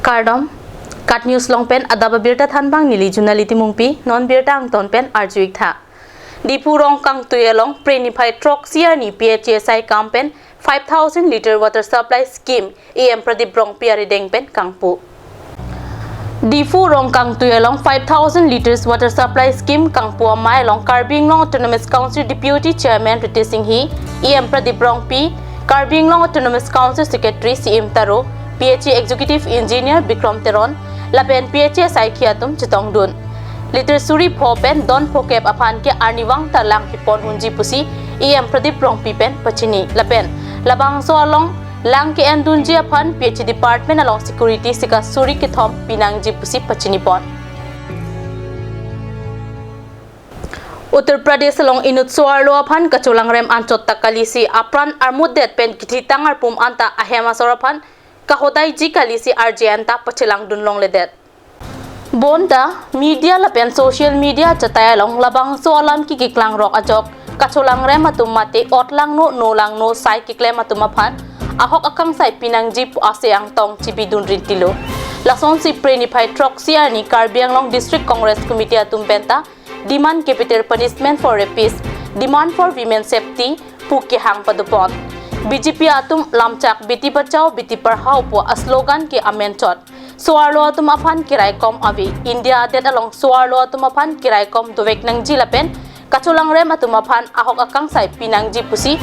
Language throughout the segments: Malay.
Namaskaram. Kat News Long Pen adaba birta thanbang nili junaliti mungpi non birta ang ton pen arjuik tha. Dipu rong kang tuyelong pre-nified truck siar ni PHSI kampen 5,000 liter water supply scheme EM Pradip rong piari deng pen kangpu. Difu rong kang tuyelong 5,000 liters water supply scheme kangpu amai long Karbing Long Autonomous Council Deputy Chairman Riti Singh Hi EM Pradip rong P Karbing Long Autonomous Council Secretary CM Taro PHE Executive Engineer Bikram Teron Lapen PHE Saikiatum Chitong Dun Liter Suri Popen Don Pokep Apan ke Arniwang Talang Pipon Hunji Pusi EM Pradip rong Pipen Pachini Lapen Labang So along Lang ke Endunji Apan PHE Department along Security Sika Suri Kithom Pinangji Pusi Pachini Pon Uttar Pradesh along Inut Suarlo Apan Kachulang Rem Anchot Takalisi Apran Armudet Pen Kititang Arpum Anta Ahema Sorapan Kahodai Jikalisi Arjianta Pachilang Dunlong Ledet Bonda media lapen social media catayalong labang soalam ki kiklang rok ajok kachulang rem atumate otlang no lang no sai kiklem atumapan ahok akang sai pinang jeep aseang tong chibidun rintilo lason si pre-nified truck siar ni Karbiang Long District Congress Committee atumpenta demand capital punishment for rapists demand for women safety puke hang padupot BJP atum lamchak biti bachao biti parhao po a slogan ke amentot Suarlo atum apan kiraikom avi India det along Suarlo atum apan kiraikom dovek nang jilapen kachulang rem atum apan ahok akang sai pinang ji pusi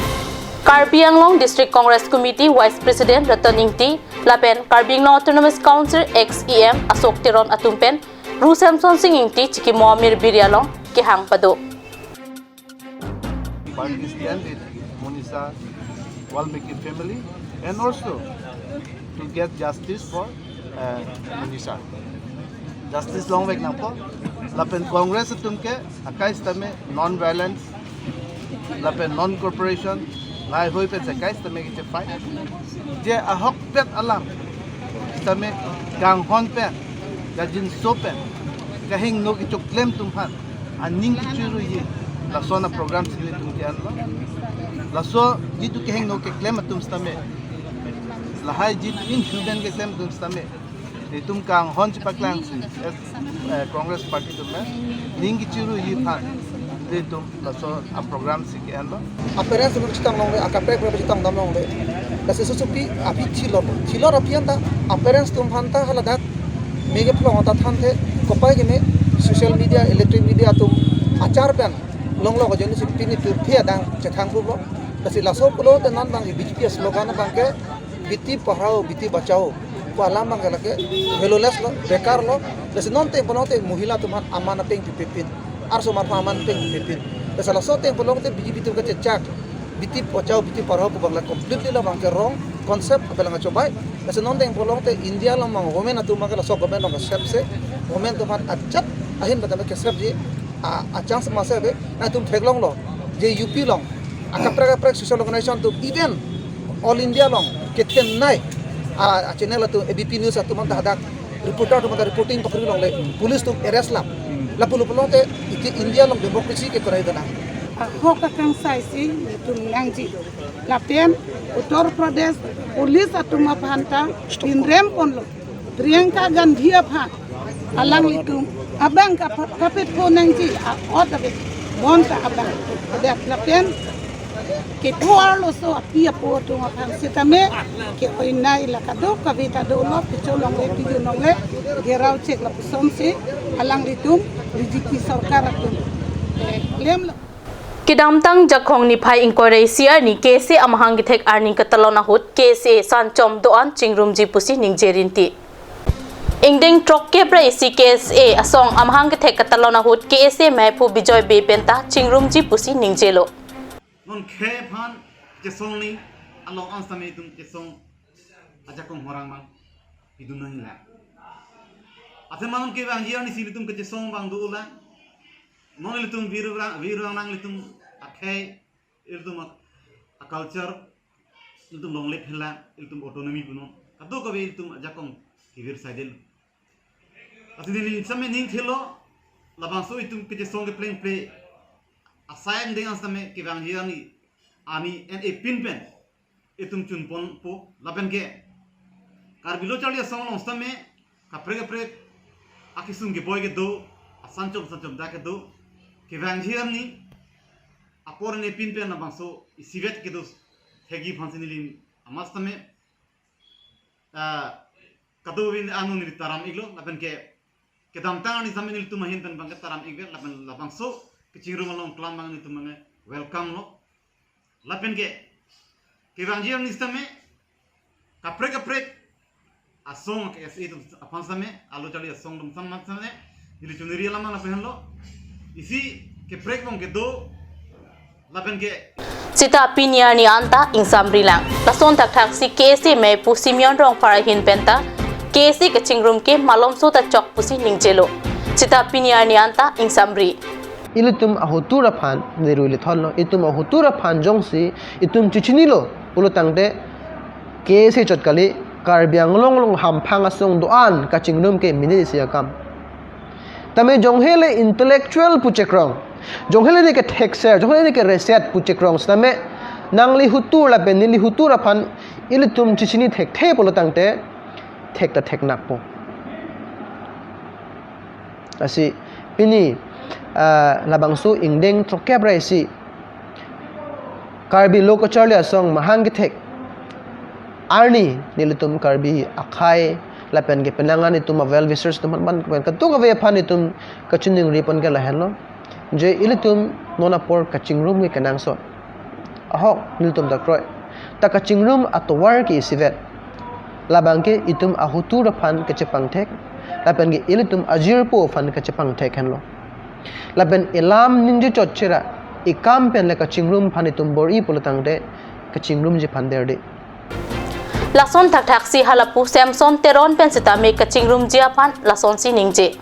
Karbiang Long District Congress Committee Vice President Ratan Ingti lapen Karbiang Long Autonomous Council XEM Asok Teron atumpen Ru Samson Singh Ingti chiki Moamir Birialong ke hang pado Monisa Walmiki family and also to get justice for Monisa. Justice long weg napo. Lapen Congress tumke akais tame non-violence, lapen non-corporation, nai hoi pe akais tame kite fight. Je ahok pet alam tame gang hon pen, gajin so pen, kahing no kichok claim tumhan, aning kichuru ye. Lasona program sini tumke anlo. Laso jitu keheng no ke claim atum stame lahai jitu inhuman ke claim tum stame itum kang hon chipaklang Congress party tum ningi chiru yipan itum laso a program sike anlo aperen sebut chitang long akapre pro chitang dam long lase susupi api chilo rapianda aperen tum hanta haladat mege plong ta thante kopai geme social media electronic media tum achar pen long lo jeni sipini turthia dang chathang pulo kasi laso pulo de nan bang BJP slogan bang ke biti pahao biti bachao ko alam bang ke veloles lo bekar lo kasi non te bonote muhila tuman amana peng pipin arso mar aman peng pipin kasi laso te pulo te BJP tu ke chak biti bachao biti pahao ko bangla completely lo bang ke wrong concept abelang cobai kasi non te pulo te India lo mang women atu mang laso government lo sep se women tuman achat ahin badame ke sep ji a chance masa be na tum theglong lo je UP long akapra social organization tu even all India long kethen nai a channel tu ABP news atu man dak reporter tu man reporting pakri long le police tu arrest la pulu te India long democracy ke korai dana hoka kang sai si tu langji lapen Uttar Pradesh police atu ma phanta in rem pon lo Priyanka Gandhi apha alang itu abang kapit po nangji otabe monta abang dak lapen ke tuar lo so apia po tu ngapang sitame ke oinai la kado kavita do lo picholong le pidu nong le gerau cek la pusom se alang litum rijiki sarkar atum lem Kidamtang jakhong ni phai inquiry siar ni kese amahang githek arning katalona hut kese sanchom doan chingrumji pusi ningjerinti Ingding trok ke pra isi KSA asong amahang ke thek katalona hut KSA maipu Bijoy Bepenta chingrumji pusi ningjelo non khe phan jesong ni along ansame tum jesong aja kong horang mang idun nahi la athe manum ke bang hiani silitum ke jesong bang du la non litum virang nang litum akhe iltum a culture iltum long le phela iltum autonomy puno adu ko be iltum aja kong hivir saidel atini samme ning thelo labang so itum ke jesong ke play asayang dengan sama kebang hiani ani en pin itum chun pon po laben ke karbilo chalia song long sama kapre akisum ke boy ke do sancom da ke do ke vangjiam ni apor ne pin pe na bangso isivet ke do thegi phansinilin amastame kadu win anu ni taram iglo lapen ke damtang ni zaminil tu mahin pen bang taram igbe lapen labangso ke chingru malong klam bang ni tu mange welcome lo lapen ke vangjiam ni stame kapre asong ke es itu apa sama alu cari asong dum sama sama jadi cuniri lama lah pengen lo isi ke break bang ke do lapen ke Sita pinia ni anta insam rilang lason tak si KC me pusimion rong parahin penta KC ke chingrum ke malom so ta chok pusi ningjelo Sita pinia ni anta insamri ilutum ahutura phan neruli tholno itum ahutura phan jongsi itum chichinilo ulo tangde KC chotkali karbiang long ham phanga song doan ka chingrum ke minisi akam tame jonghele intellectual puchekrong jonghele ne ke texer jonghele ne ke reset puchekrong tame nangli hutur la benili hutura phan ilitum chichini thek the polo tangte thek ta thek nakpo asi pini labangsu ingdeng trokep raisi karbi lokochalia song mahang ke thek Arni nilitum karbi akai lapen ke penangan itu ma well wishers tu man ka tu ka ve phan itum kachuning ripon ke lahen lo je ilitum nona por kaching room ke kanang so ahok nilitum da kroi ta kaching room atowar ki sivet labang ke itum ahutur phan ke chepang thek lapen ke ilitum ajir po phan ke chepang thek hen lo lapen elam ninji chotchera ikam pen le kaching room phan itum bori polotang de kaching room je phan der de lason tak si halapu Samson teron pen sita me kaching room jia pan lason si ningje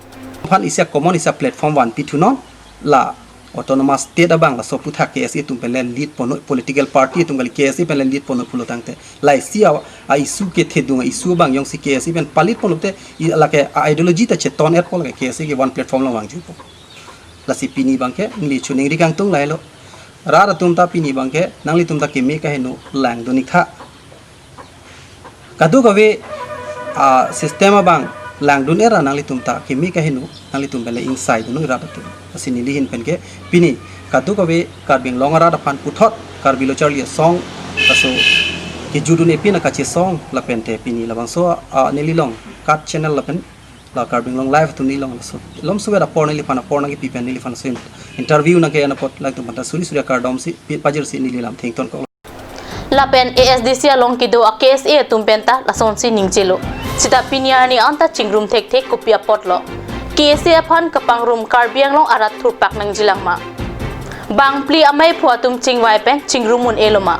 pan isya common isya platform wan pitu non la autonomous state abang la so putha KSA tum pelen lead pono political party tum gali KSA pelen lead pono pulo tangte la isia a isu ke thedunga isu bang yong si KSA pen palit pono te la ke ideology ta cheton et pol ke KSA ke one platform lo wang ju la si pini bang ke li chuning ri kang tung lai lo ra tum ta pini bang ke nangli tum ta ke me ka henu lang do ni kha kadu kawe sistema bang lang dun era nangli tumta kimi ka hinu nangli tumbele inside nu ra tu asini lihin penke pini kadu kawe karbing longara da pan puthot karbilo charli song kaso ke judun epi na kache song la pente pini labang so nelilong kat channel la pen la karbing long live tu nilong so lom suwe da porneli pana porna ki pipen nili fan so interview na ke na pot like tu mata suri kardom si pajir si nililam thington ko lapen ASDC along kido a KSA tumpenta lason si ningjelo sita pinia ni anta chingrum thek kopia potlo KSA phan kapang room karbiang long arat thurpak nang jilangma bang pli amai phuatum chingwai pen chingrumun eloma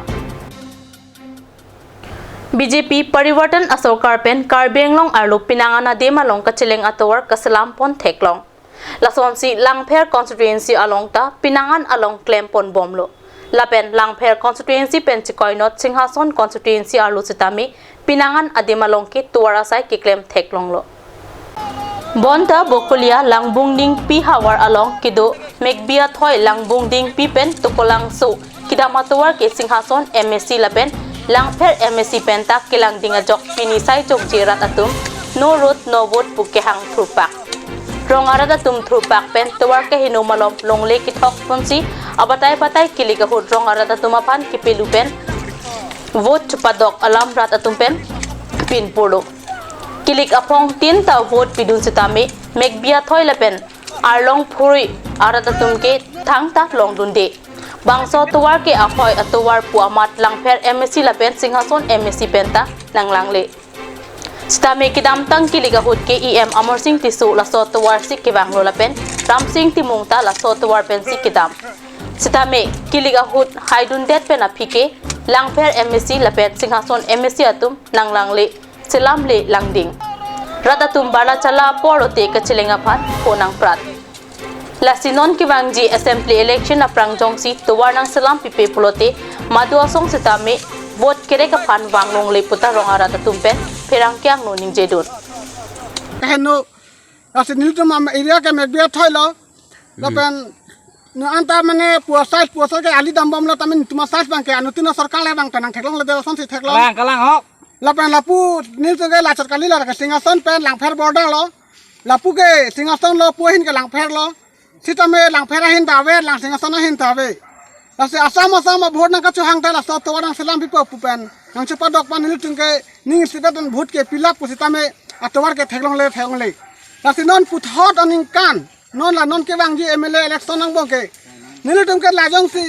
BJP Parivartan Asokar pen karbiang long arlo pinangana dema long kacheleng atawar kasalam pon theklong lason si langpher constituency along ta pinangan along klempon bomlo lapen langpher constituency pen chikoinot singhason constituency arlo sitami pinangan ademalong ke tuwarasai ki claim theklong lo bonta bokolia langbung ding pi hawar along kido megbia thoi langbung ding pi pen tukolang so kidamatwar ke singhason MSC lapen langpher MSC penta kilang dinga jok pinisai jok jerat atum no road no vote puke hang thurpak rongara tum thurpak pen tuwar ke hinumalom longle ki thok ponsi abatai kiliga hud rongara tumapan ki pelupen vote padok alam rat atumpen pin polo kilik apong tin ta vote pidun sitame megbia thoilapen arlong phuri arata tumke thangta longdunde bangso tuwar ke akhoi atuwar pu amat langpher MSC lapen singhason MSC penta nanglangle stame kidam tang kiliga hud ke EM Amar Singh tisu la so tuwar sik ke banglo lapen Ram Singh timungta la so tuwar pen sik kidam sitame kiliga hud haidun det pen apike langpher MSC lapen singhason MSC atum nanglangle selamle langding ratatum bala chala porote kachilenga phan konang prat lasinon kiwangji assembly election aprang jongsi tuwarnang selam pipe pulote madu asong sitame vote kere ka phan wanglong le puta rongara tatum pen perang kyang no ningjedun kaheno asinil tum am area ke megbia thoilo lapen no anta mane puasai ke ali dambam la tamen tuma sai bang ke anutina sarkar le bang tanang theklong le delson si theklong kalang hok lapan lapu ni tu ke lachat kali la ke singason pen lang pher border lo lapu ke singason lo puhin ke lang pher lo sitame lang pher hin dawe lang singason hin dawe lase asama bhot na ka chuhang ta la so to orang selam pipo pupen nang chupa dok pan ni tu ke ning sitan bhut ke pilap pu sitame atowar ke theglong le lase non puthot aning kan non la non ke bang ji MLA election nang bong ke nilu tu ke lajong si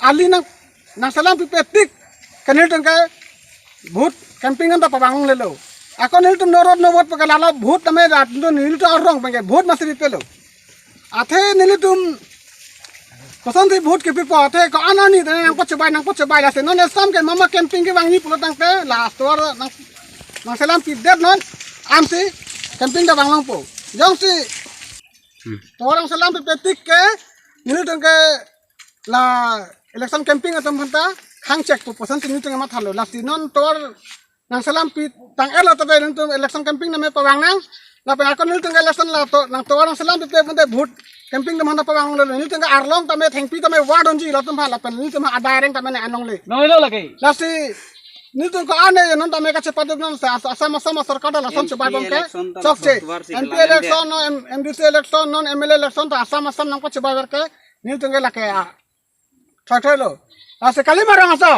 ali nang selam pipe tik ke nilu tu ke भूत कैंपिंग अंता पवांग ले लो ako nil tum norot novot pakalala bhut tame rat nil to arong penge bhut masri pelo athe nil tum kosanti bhut ke pipo athe ko anani nang pochbai la se non esam ke mama camping ke wangi pulo tang ke last war nang selam pi det non amsi camping da banglong po jong si to orang selam pi petik ke nil tum ke la election camping atam phanta khang check po posanti nil tum ma thalo la si non tor nang salam pi tang elo tabe nang election camping na me pawang nang la pa akon nil tung election la to nang to nang salam pi pe bunte bhut camping na manda pawang lo nil tung arlong tame thengpi tame wadon ji la tum pha la pa nil tum adareng tame anong le Noi lo lagi. la si nil tung ko ane non tame ka chepa non sa asama sarkar la som chepa bom ke chokche MP election no MDC election non MLA election ta asama nang ko chepa ber ke nil tung la ke thoi lo Lase kali marang aso.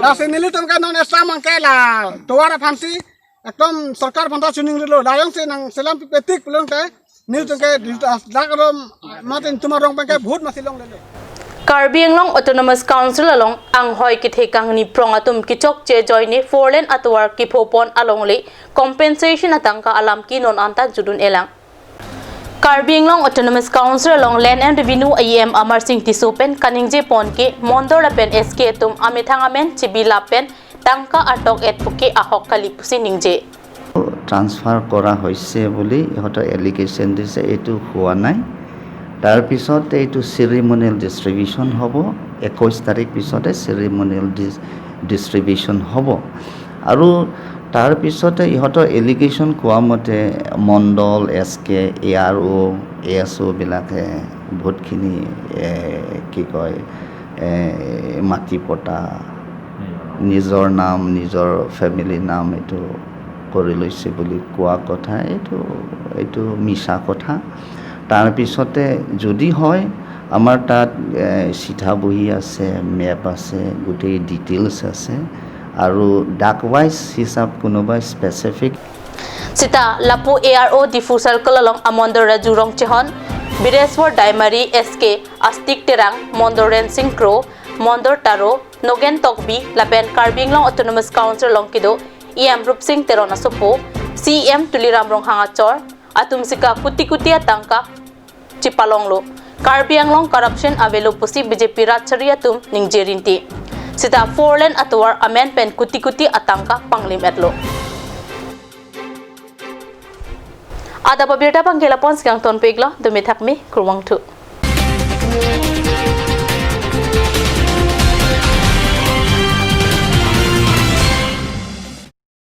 Lase nilitum kan non esam angke la tuara phansi ekdom sarkar banda chuning rilo layong se nang selam petik pelong ke nilitum ke dakarom matin tumarong bangke bhut masilong lele. Karbi Anglong Autonomous Council along ang hoy kithekang ni prongatum kichok che joine foreign atwar kipopon along le compensation atangka alam ki non anta judun elang. Karbi Anglong Autonomous Council along Land and Revenue IEM Amar Singh Tisopen Kaningje Pon ke Mondor Lapen SK tum amithangamen Chibilapen Tangka atok et puke ahok kalipusi ningje transfer কৰা হৈছে বুলি ইহঁতৰ এলিগেশ্যন দিছে এইটো হোৱা নাই তাৰপিছত এইটো চেৰিমনিয়েল ডিষ্ট্ৰিবিউশ্যন হ'ব 21 তাৰিখ পিছতে চেৰিমনিয়েল ডিষ্ট্ৰিবিউশ্যন হ'ব আৰু তাৰপিছতে ইহঁতৰ এলিগেশ্যন কোৱা মতে মণ্ডল SK ARO ASO বিলাকে বহুতখিনি কি কয় মাটি পটা নিজৰ নাম নিজৰ ফেমিলি নাম এইটো কৰি লৈছে বুলি কোৱা কথা এইটো মিছা কথা তাৰপিছতে যদি হয় আমাৰ তাত চিঠা বহি আছে মেপ আছে গোটেই ডিটেইলছ আছে আৰু ডাক ওয়াইজ হিসাব কোনোবা specific Sita Lapu ARO Difu Circle along Amondor Rajurong Chehon Bireswar Daimari SK Astik Terang Mondor Rensing Crow Mondor Taro Nogen Tokbi Lapen Karbi Anglong Autonomous Council along Kido EM Rup Singh Terona Sopo CM Tuliram Rong Hangachor Atum Sika Kuti Atangka Chipalonglo Karbi Anglong Corruption Avelo Pusi BJP Ratchariatum Ningjerinti Sita Foreign Atwar Amen Pen Kuti Atangka Panglim Etlo Ada pabirta pangkela pon sekarang ton peglo demi takmi kurwang tu.